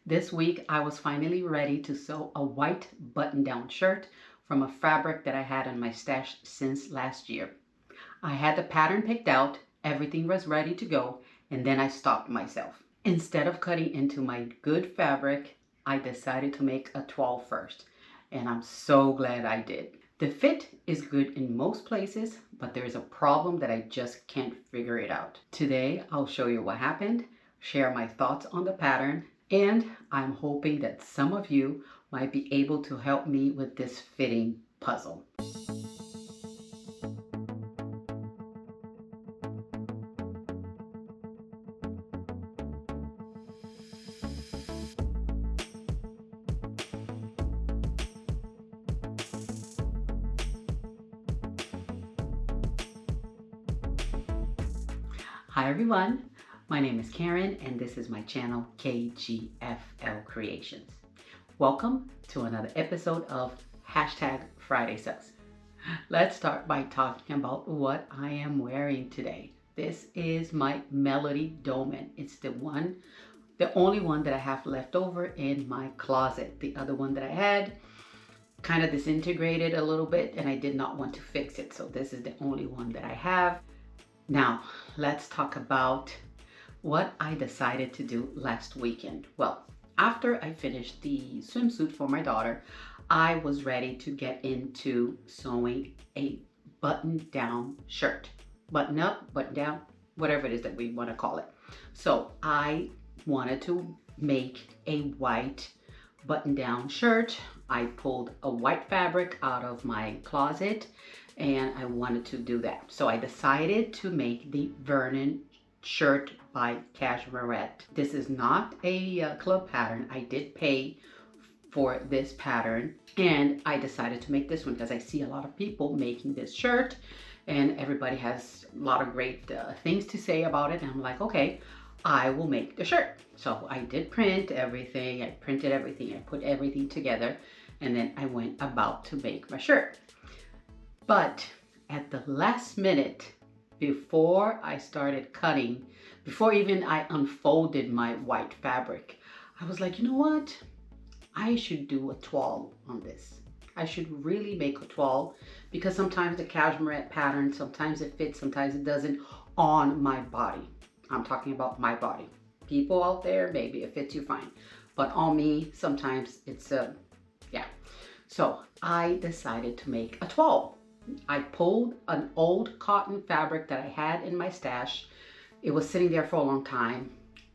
This week I was finally ready to sew a white button-down shirt from a fabric that I had in my stash since last year. I had the pattern picked out, everything was ready to go, and then I stopped myself. Instead of cutting into my good fabric, I decided to make a toile first, and I'm so glad I did. The fit is good in most places, but there's a problem that I just can't figure it out. Today I'll show you what happened, share my thoughts on the pattern, and I'm hoping that some of you might be able to help me with this fitting puzzle. Hi everyone, my name is Karen and this is my channel KGFL Creations. Welcome to another episode of #Friday Sews. Let's start by talking about what I am wearing today. This is my Melody Dolman. It's the only one that I have left over in my closet. The other one that I had kind of disintegrated a little bit and I did not want to fix it. So this is the only one that I have. Now, let's talk about what I decided to do last weekend. Well, after I finished the swimsuit for my daughter, I was ready to get into sewing a button-down shirt. Button up, button down, whatever it is that we want to call it. So I wanted to make a white button-down shirt. I pulled a white fabric out of my closet and I wanted to do that. So I decided to make the Vernon Shirt by Cashmerette. This is not a club pattern. I did pay for this pattern and I decided to make this one because I see a lot of people making this shirt and everybody has a lot of great things to say about it. And I'm like, okay, I will make the shirt. So I did print everything. I printed everything. I put everything together and then I went about to make my shirt. But at the last minute, before I started cutting, before even I unfolded my white fabric, I was like, you know what? I should do a toile on this. I should really make a toile because sometimes the Cashmerette pattern, sometimes it fits, sometimes it doesn't on my body. I'm talking about my body. People out there, maybe it fits you fine. But on me, sometimes it's yeah. So I decided to make a toile. I pulled an old cotton fabric that I had in my stash. It was sitting there for a long time.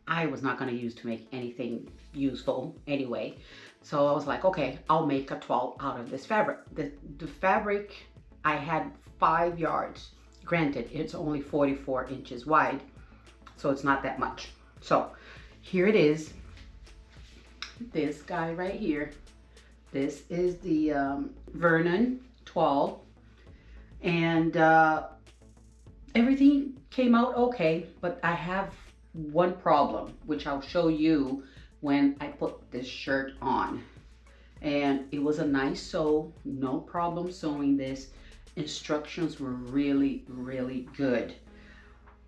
I was not going to use to make anything useful anyway. So I was like, okay, I'll make a toile out of this fabric. The fabric, I had 5 yards. Granted, it's only 44 inches wide, so it's not that much. So here it is. This guy right here. This is the Vernon toile. And everything came out okay, but I have one problem, which I'll show you when I put this shirt on. And it was a nice sew, no problem sewing this. Instructions were really, really good.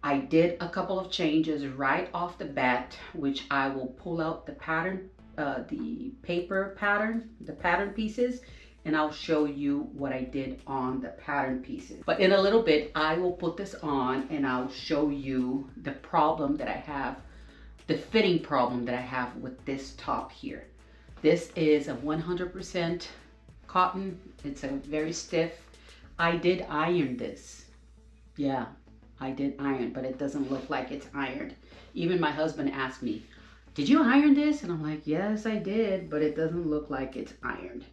I did a couple of changes right off the bat, which I will pull out the pattern, the paper pattern, the pattern pieces, and I'll show you what I did on the pattern pieces. But in a little bit, I will put this on and I'll show you the problem that I have, the fitting problem that I have with this top here. This is a 100% cotton. It's a very stiff. I did iron this. Yeah, I did iron, but it doesn't look like it's ironed. Even my husband asked me, did you iron this? And I'm like, yes, I did, but it doesn't look like it's ironed.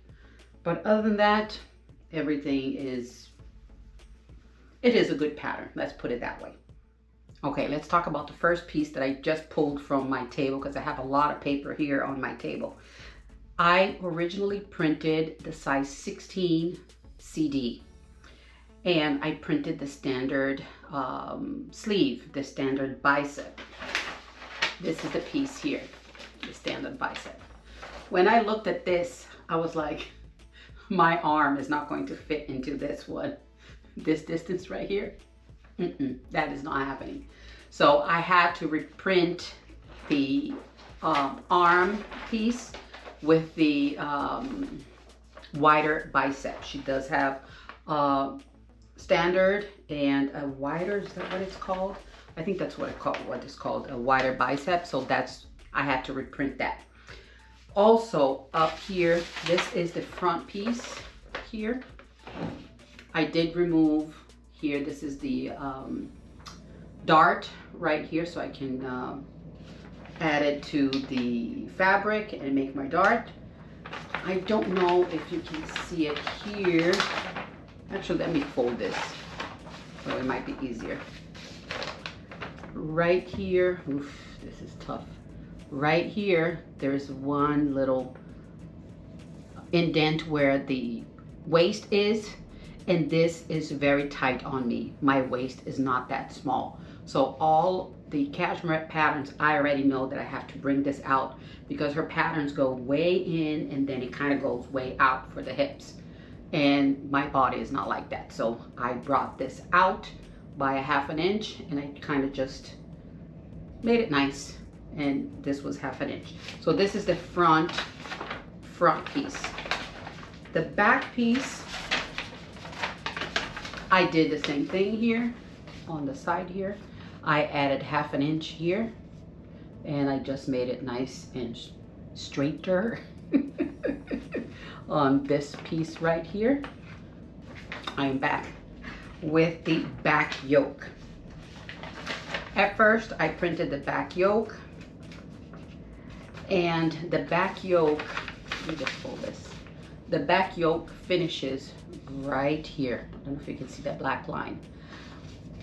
But other than that, everything is, it is a good pattern. Let's put it that way. Okay, let's talk about the first piece that I just pulled from my table because I have a lot of paper here on my table. I originally printed the size 16 CD and I printed the standard sleeve, the standard bicep. This is the piece here, the standard bicep. When I looked at this, I was like, my arm is not going to fit into this one. This distance right here, that is not happening. So I had to reprint the arm piece with the wider bicep. She does have standard and a wider, is that what it's called? I think that's what it's called, a wider bicep. So that's, I had to reprint that. Also up here, this is the front piece here. I did remove here, this is the dart right here, so I can add it to the fabric and make my dart. I don't know if you can see it here. Actually, let me fold this so it might be easier. Right here, oof, this is tough. Right here, there's one little indent where the waist is, and this is very tight on me. My waist is not that small. So all the Cashmerette patterns, I already know that I have to bring this out because her patterns go way in and then it kind of goes way out for the hips. And my body is not like that. So I brought this out by a 1/2 inch and I kind of just made it nice. And this was 1/2 inch. So this is the front piece. The back piece, I did the same thing here on the side here. I added 1/2 inch here and I just made it nice and straighter on this piece right here. I'm back with the back yoke. At first I printed the back yoke, and the back yoke, let me just fold this. The back yoke finishes right here. I don't know if you can see that black line.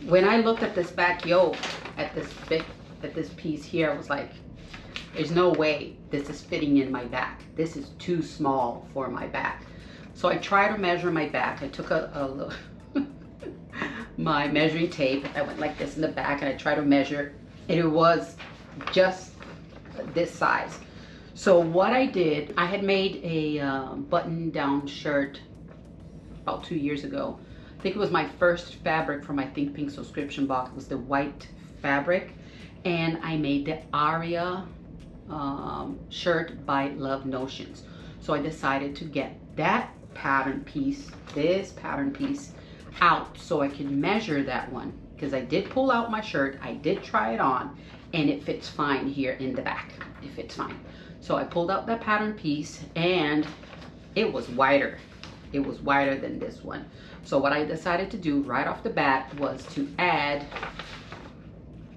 When I looked at this back yoke, at this piece here, I was like, there's no way this is fitting in my back. This is too small for my back. So I tried to measure my back. I took my measuring tape. I went like this in the back and I tried to measure, and it was just this size. So what I did, I had made a button-down shirt about 2 years ago. I think it was my first fabric for my Think Pink subscription box. It was the white fabric, and I made the Aria shirt by Love Notions. So I decided to get that pattern piece, this pattern piece, out so I can measure that one, because I did pull out my shirt, I did try it on, and it fits fine here in the back. It fits fine. So I pulled out that pattern piece and it was wider. It was wider than this one. So what I decided to do right off the bat was to add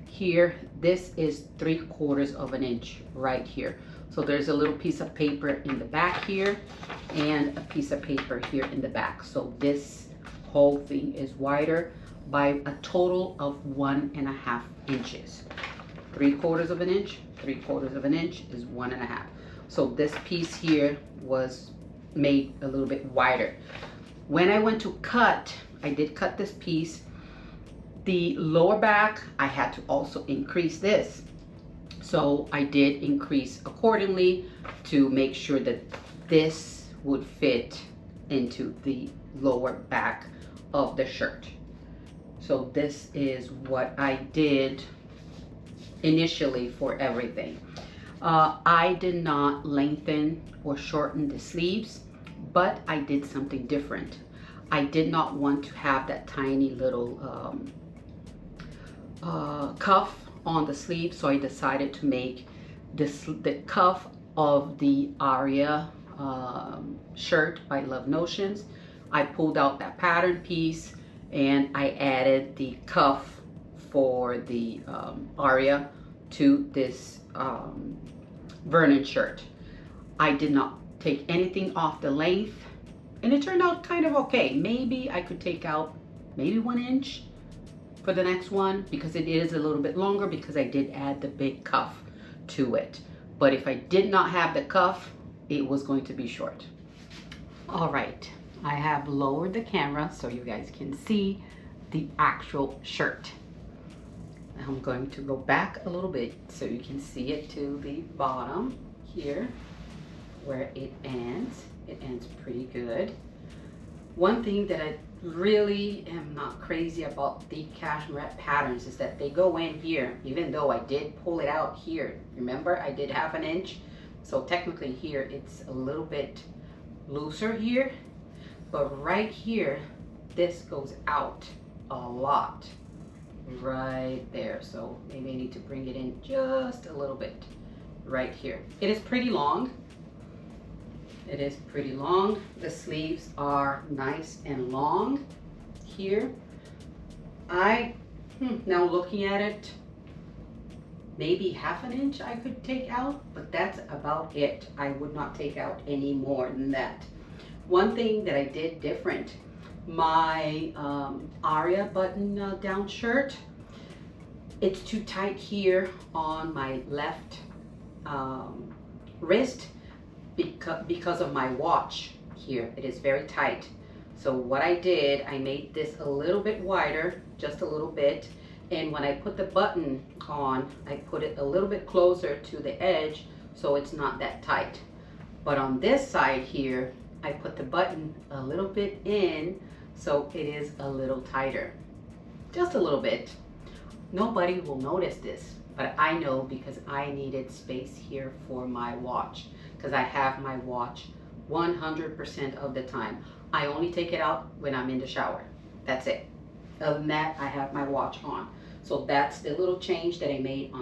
here, this is 3/4 inch right here. So there's a little piece of paper in the back here and a piece of paper here in the back. So this whole thing is wider by a total of 1.5 inches. 3/4 inch, 3/4 inch is 1.5. So this piece here was made a little bit wider. When I went to cut, I did cut this piece. The lower back, I had to also increase this. So I did increase accordingly to make sure that this would fit into the lower back of the shirt. So this is what I did initially for everything. I did not lengthen or shorten the sleeves, but I did something different. I did not want to have that tiny little cuff on the sleeve, so I decided to make the cuff of the Aria shirt by Love Notions. I pulled out that pattern piece and I added the cuff for the Aria to this Vernon shirt. I did not take anything off the length, and it turned out kind of okay. Maybe I could take out maybe 1 inch for the next one, because it is a little bit longer, because I did add the big cuff to it. But if I did not have the cuff, it was going to be short. All right, I have lowered the camera so you guys can see the actual shirt. I'm going to go back a little bit so you can see it to the bottom here where it ends. It ends pretty good. One thing that I really am not crazy about the Cashmerette patterns is that they go in here, even though I did pull it out here. Remember, I did 1/2 inch. So technically here, it's a little bit looser here, but right here, this goes out a lot right there. So maybe I need to bring it in just a little bit right here. It is pretty long. It is pretty long. The sleeves are nice and long here. Now looking at it, maybe 1/2 inch I could take out, but that's about it. I would not take out any more than that. One thing that I did different, my Aria button down shirt, it's too tight here on my left wrist because of my watch here. It is very tight. So what I did, I made this a little bit wider, just a little bit, and when I put the button on, I put it a little bit closer to the edge so it's not that tight. But on this side here, I put the button a little bit in so it is a little tighter, just a little bit. Nobody will notice this, but I know because I needed space here for my watch, because I have my watch 100% of the time. I only take it out when I'm in the shower. That's it. Other than that, I have my watch on. So that's the little change that I made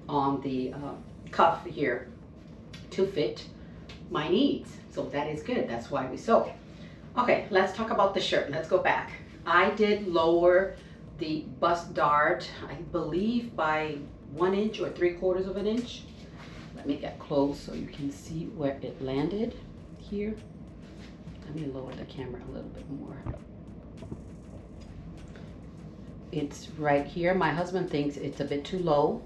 on the cuff here to fit my needs. So that is good. That's why we sew. Okay, let's talk about the shirt. Let's go back. I did lower the bust dart, I believe by 1 inch or 3/4 of an inch. Let me get close so you can see where it landed here. Let me lower the camera a little bit more. It's right here. My husband thinks it's a bit too low.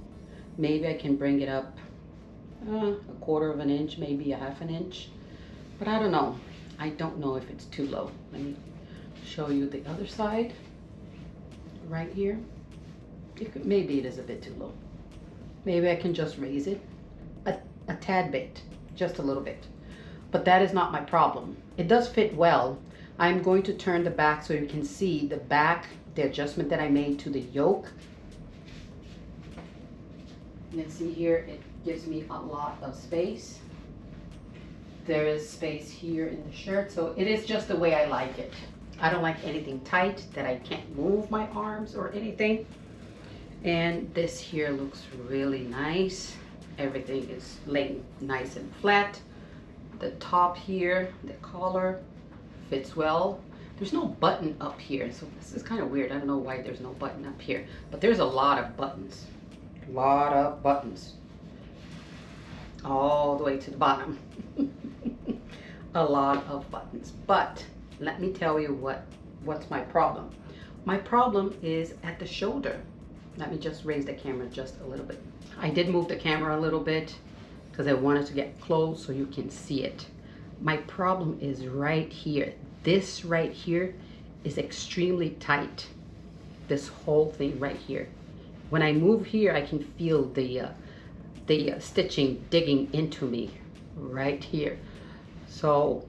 Maybe I can bring it up 1/4 of an inch, maybe 1/2 inch. But I don't know. I don't know if it's too low. Let me show you the other side. Right here. Maybe it is a bit too low. Maybe I can just raise it a tad bit, just a little bit. But that is not my problem. It does fit well. I'm going to turn the back so you can see the back, the adjustment that I made to the yoke. You can see here, it gives me a lot of space. There is space here in the shirt, so it is just the way I like it. I don't like anything tight that I can't move my arms or anything. And this here looks really nice. Everything is laying nice and flat. The top here, the collar fits well. There's no button up here, so this is kind of weird. I don't know why there's no button up here, but there's a lot of buttons. A lot of buttons. All the way to the bottom. A lot of buttons. But let me tell you what's my problem. My problem is at the shoulder. Let me just raise the camera just a little bit. I did move the camera a little bit because I wanted to get close so you can see it. My problem is right here. This right here is extremely tight. This whole thing right here. When I move here, I can feel the stitching digging into me right here. So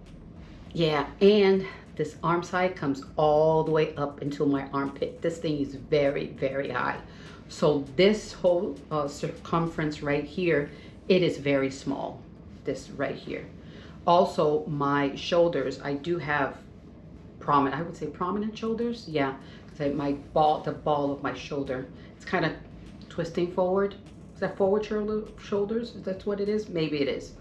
yeah, and this armscye comes all the way up into my armpit. This thing is very, very high. So this whole circumference right here, it is very small, this right here. Also, my shoulders, I do have prominent, I would say prominent shoulders. Yeah, because the ball of my shoulder, it's kind of twisting forward. Is that forward shoulders? If that's what it is? Maybe it is.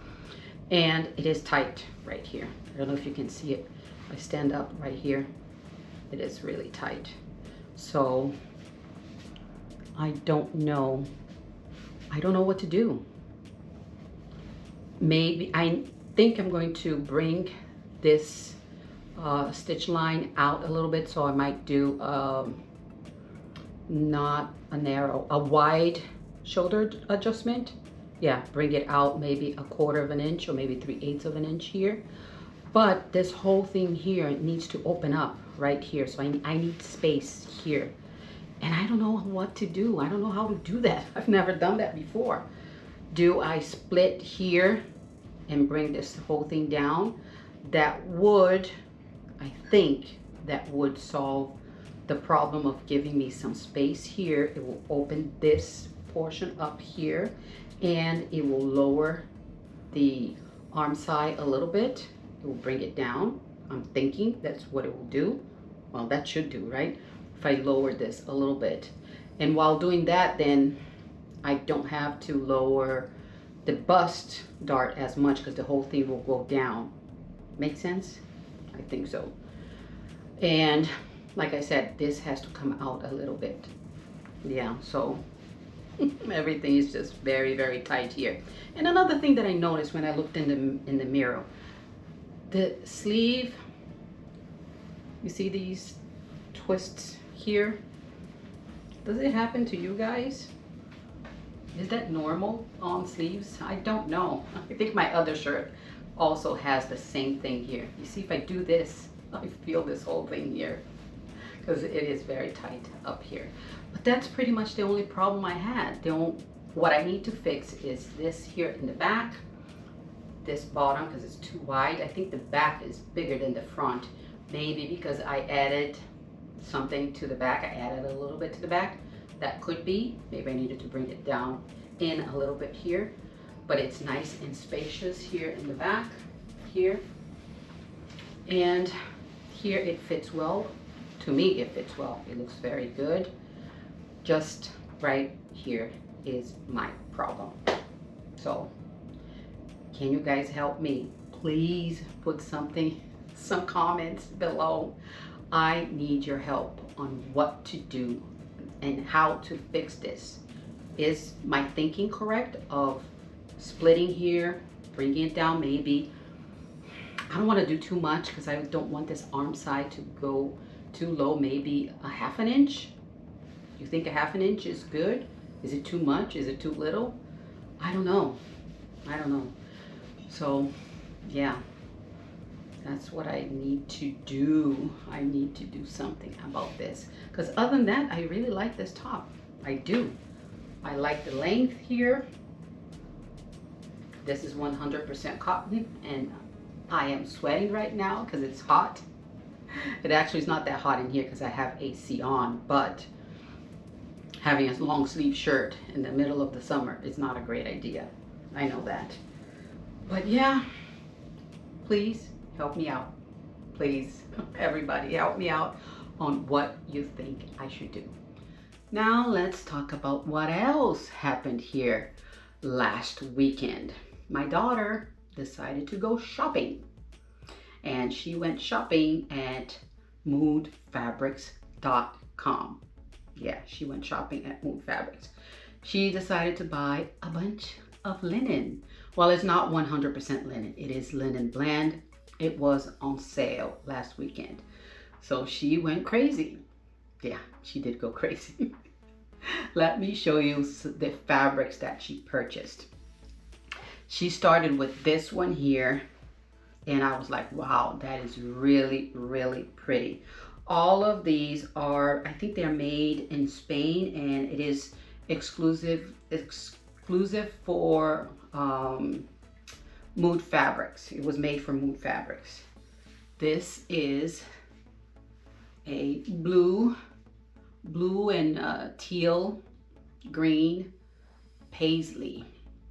And it is tight right here. I don't know if you can see it. I stand up right here. It is really tight. So I don't know what to do. Maybe I think I'm going to bring this stitch line out a little bit, so I might do not a narrow, a wide shoulder adjustment. Yeah, bring it out maybe 1/4 of an inch or maybe 3/8 of an inch here. But this whole thing here needs to open up right here. So I need space here. And I don't know what to do. I don't know how to do that. I've never done that before. Do I split here and bring this whole thing down? That would, I think, that would solve the problem of giving me some space here. It will open this portion up here, and it will lower the armscye a little bit. It will bring it down. I'm thinking that's what it will do. Well, that should do, right? If I lower this a little bit. And while doing that, then I don't have to lower the bust dart as much because the whole thing will go down. Make sense? I think so. And like I said, this has to come out a little bit. Yeah, so everything is just very, very tight here. And another thing that I noticed when I looked in the mirror, the sleeve, you see these twists here? Does it happen to you guys? Is that normal on sleeves? I don't know. I think my other shirt also has the same thing here. You see, if I do this, I feel this whole thing here because it is very tight up here. But that's pretty much the only problem I had. What I need to fix is this here in the back, this bottom, because it's too wide. I think the back is bigger than the front. Maybe because I added something to the back. I added a little bit to the back. That could be. Maybe I needed to bring it down in a little bit here. But it's nice and spacious here in the back, here. And here it fits well. To me, it fits well. It looks very good. Just right here is my problem. So, can you guys help me? Please put some comments below. I need your help on what to do and how to fix this. Is my thinking correct of splitting here, bringing it down maybe? I don't want to do too much because I don't want this armscye to go too low. Maybe a ½ inch. You think a ½ inch is good? Is it too much? Is it too little? I don't know. I don't know. So yeah, that's what I need to do. I need to do something about this because other than that, I really like this top. I do. I like the length here. This is 100% cotton, and I am sweating right now because it's hot. It actually is not that hot in here because I have AC on, but having a long sleeve shirt in the middle of the summer is not a great idea. I know that. But yeah, please help me out. Please, everybody help me out on what you think I should do. Now let's talk about what else happened here last weekend. My daughter decided to go shopping, and she went shopping at moodfabrics.com. Yeah, she went shopping at Mood Fabrics. She decided to buy a bunch of linen. Well, it's not 100% linen. It is linen blend. It was on sale last weekend. So she went crazy. Yeah, she did go crazy. Let me show you the fabrics that she purchased. She started with this one here, and I was like, wow, that is really, really pretty. All of these are, I think they're made in Spain, and it is exclusive for Mood Fabrics. It was made for Mood Fabrics. This is a blue and teal green paisley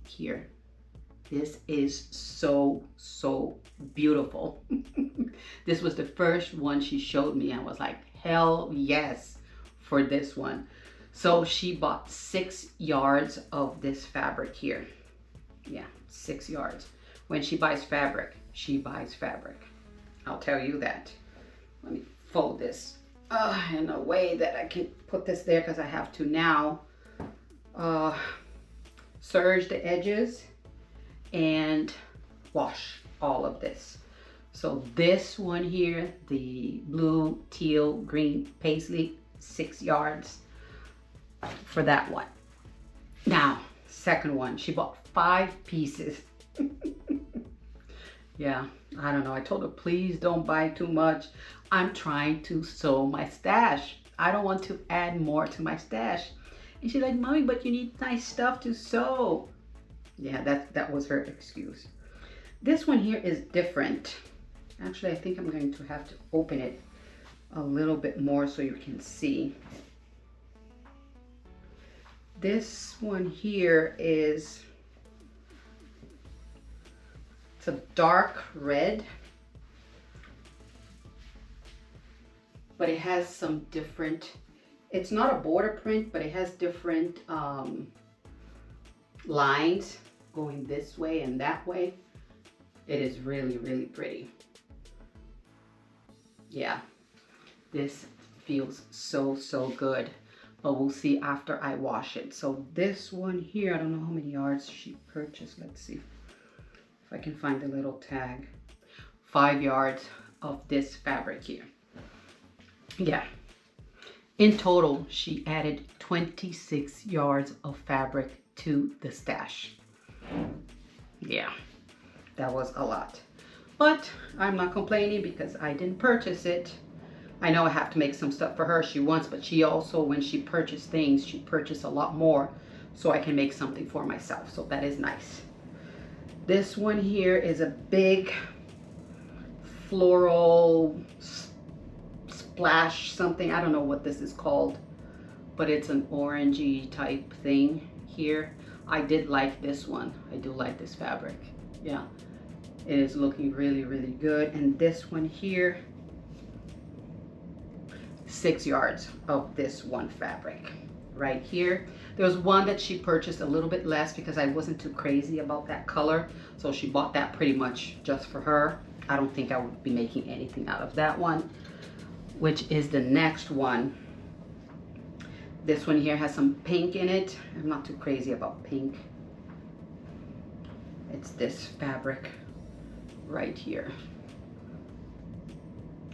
here. This is so beautiful. This was the first one she showed me. I was like, hell yes for this one. So she bought 6 yards of this fabric here. Yeah, 6 yards. When she buys fabric, she buys fabric. I'll tell you that. Let me fold this in a way that I can put this there because I have to now serge the edges and wash all of this. So this one here, the blue, teal, green paisley, 6 yards for that one. Now, second one, she bought 5 pieces. Yeah, I don't know. I told her, please don't buy too much. I'm trying to sew my stash. I don't want to add more to my stash. And she's like, Mommy, but you need nice stuff to sew. Yeah, that was her excuse. This one here is different. Actually, I think I'm going to have to open it a little bit more so you can see. This one here is, it's a dark red, but it has some different, it's not a border print, but it has different lines going this way and that way. It is really, really pretty. Yeah, this feels so, so good, but we'll see after I wash it. So this one here, I don't know how many yards she purchased. Let's see if I can find the little tag. 5 yards of this fabric here. Yeah, in total, she added 26 yards of fabric to the stash. Yeah, that was a lot. But I'm not complaining because I didn't purchase it. I know I have to make some stuff for her she wants, but she also, when she purchased things, she purchased a lot more so I can make something for myself. So that is nice. This one here is a big floral splash something. I don't know what this is called, but it's an orangey type thing here. I did like this one. I do like this fabric. Yeah, it is looking really, really good. And this one here, 6 yards of this one fabric right here. There was one that she purchased a little bit less because I wasn't too crazy about that color, so she bought that pretty much just for her. I don't think I would be making anything out of that one, which is the next one. This one here has some pink in it. I'm not too crazy about pink. It's this fabric right here.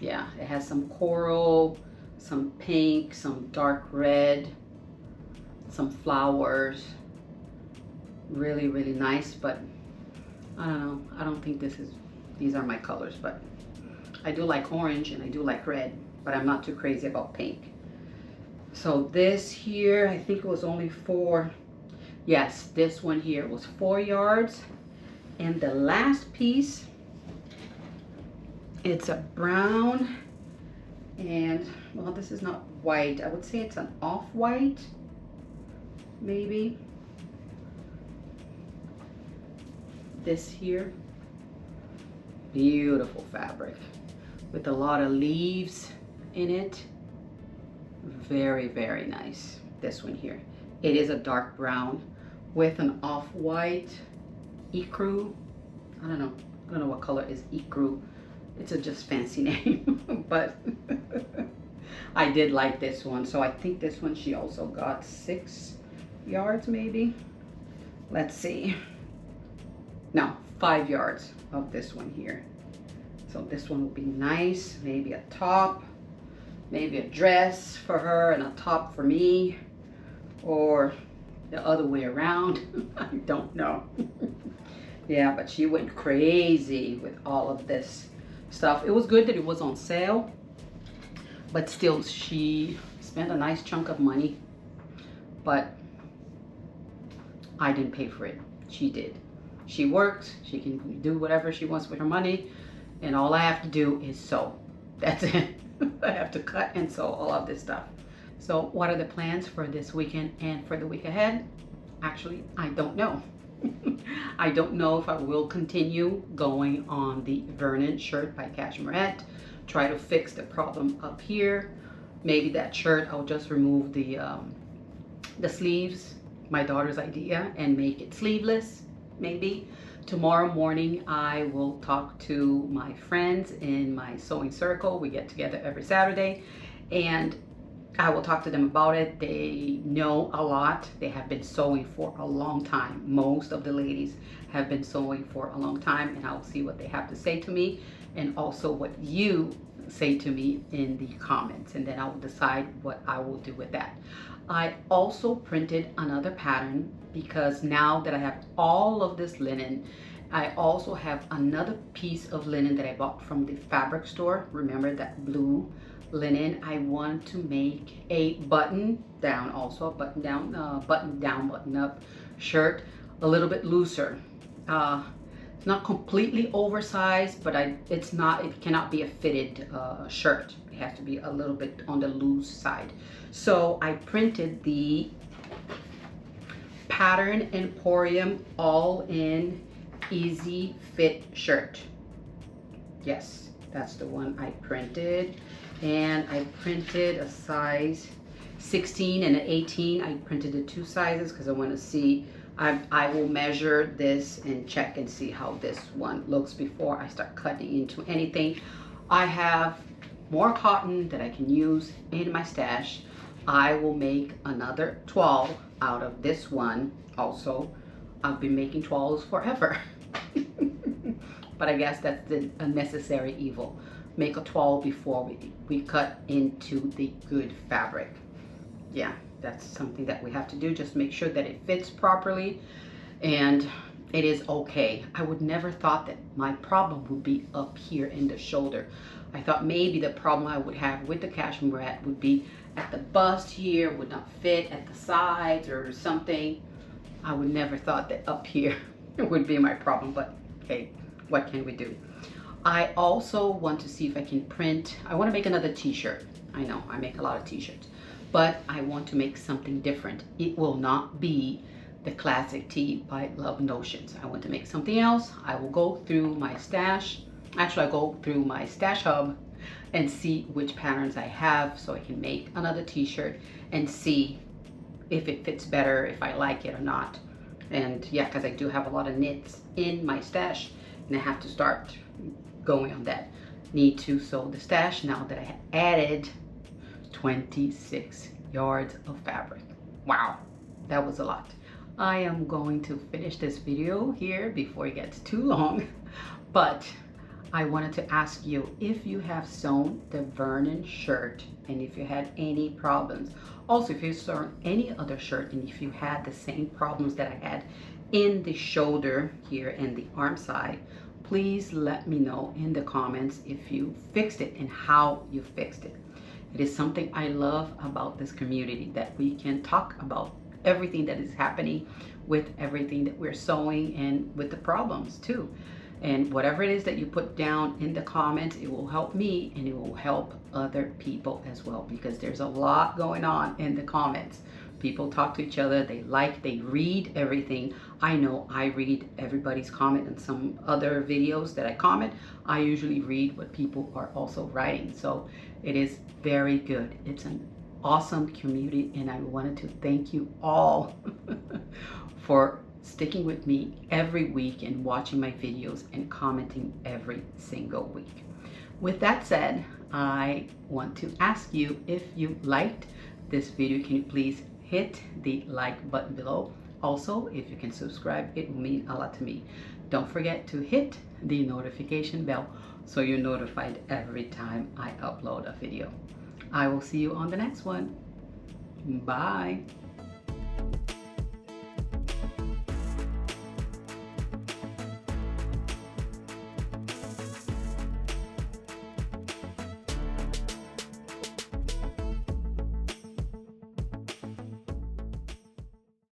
Yeah, it has some coral, some pink, some dark red, some flowers. Really, really nice, but I don't know. I don't think these are my colors, but I do like orange and I do like red, but I'm not too crazy about pink. So this here, I think it was only 4. Yes, this one here was 4 yards. And the last piece, it's a brown, and well, this is not white. I would say it's an off-white, maybe. This here, beautiful fabric with a lot of leaves in it. Very, very nice. This one here, it is a dark brown with an off-white ecru. I don't know what color is ecru. It's a just fancy name, but I did like this one. So I think this one she also got 6 yards maybe. Let's see. No, 5 yards of this one here. So this one will be nice. Maybe a top, maybe a dress for her and a top for me, or the other way around. I don't know. Yeah, but she went crazy with all of this stuff. It was good that it was on sale, but still she spent a nice chunk of money, but I didn't pay for it. She did. She works, she can do whatever she wants with her money, and all I have to do is sew. That's it. I have to cut and sew all of this stuff. So what are the plans for this weekend and for the week ahead? Actually, I don't know. I don't know if I will continue going on the Vernon shirt by Cashmerette, try to fix the problem up here. Maybe that shirt, I'll just remove the sleeves, my daughter's idea, and make it sleeveless, maybe. Tomorrow morning, I will talk to my friends in my sewing circle. We get together every Saturday, and I will talk to them about it. They know a lot. They have been sewing for a long time. Most of the ladies have been sewing for a long time, and I'll see what they have to say to me, and also what you say to me in the comments, and then I will decide what I will do with that. I also printed another pattern because now that I have all of this linen, I also have another piece of linen that I bought from the fabric store. Remember that blue linen? I want to make a button down, also a button down, button up shirt, a little bit looser. not completely oversized, but it cannot be a fitted shirt. It has to be a little bit on the loose side. So I printed the Pattern Emporium All In Easy Fit shirt. Yes, that's the one I printed. And I printed a size 16 and an 18. I printed the 2 sizes because I want to see. I will measure this and check and see how this one looks before I start cutting into anything. I have more cotton that I can use in my stash. I will make another toile out of this one also. I've been making toiles forever. But I guess that's a necessary evil. Make a toile before we cut into the good fabric. Yeah, that's something that we have to do. Just make sure that it fits properly and it is okay. I would never thought that my problem would be up here in the shoulder. I thought maybe the problem I would have with the Cashmerette would be at the bust here, would not fit at the sides or something. I would never thought that up here would be my problem, but hey, what can we do? I also want to see if I can print. I want to make another t-shirt. I know I make a lot of t-shirts, but I want to make something different. It will not be the classic tee by Love Notions. I want to make something else. I will go through my stash. Actually, I'll go through my stash hub and see which patterns I have so I can make another t-shirt and see if it fits better, if I like it or not. And yeah, because I do have a lot of knits in my stash and I have to start going on that. Need to sew the stash now that I added 26 yards of fabric. Wow, that was a lot. I am going to finish this video here before it gets too long, but I wanted to ask you if you have sewn the Vernon shirt and if you had any problems. Also, if you sewn any other shirt and if you had the same problems that I had in the shoulder here and the arm side, please let me know in the comments if you fixed it and how you fixed it. It is something I love about this community, that we can talk about everything that is happening with everything that we're sewing and with the problems too. And whatever it is that you put down in the comments, it will help me and it will help other people as well, because there's a lot going on in the comments. People talk to each other, they read everything. I know I read everybody's comment, and some other videos that I comment, I usually read what people are also writing. So it is very good. It's an awesome community, and I wanted to thank you all for sticking with me every week and watching my videos and commenting every single week. With that said, I want to ask you, if you liked this video, can you please hit the like button below? Also, if you can subscribe, it will mean a lot to me. Don't forget to hit the notification bell so you're notified every time I upload a video. I will see you on the next one. Bye.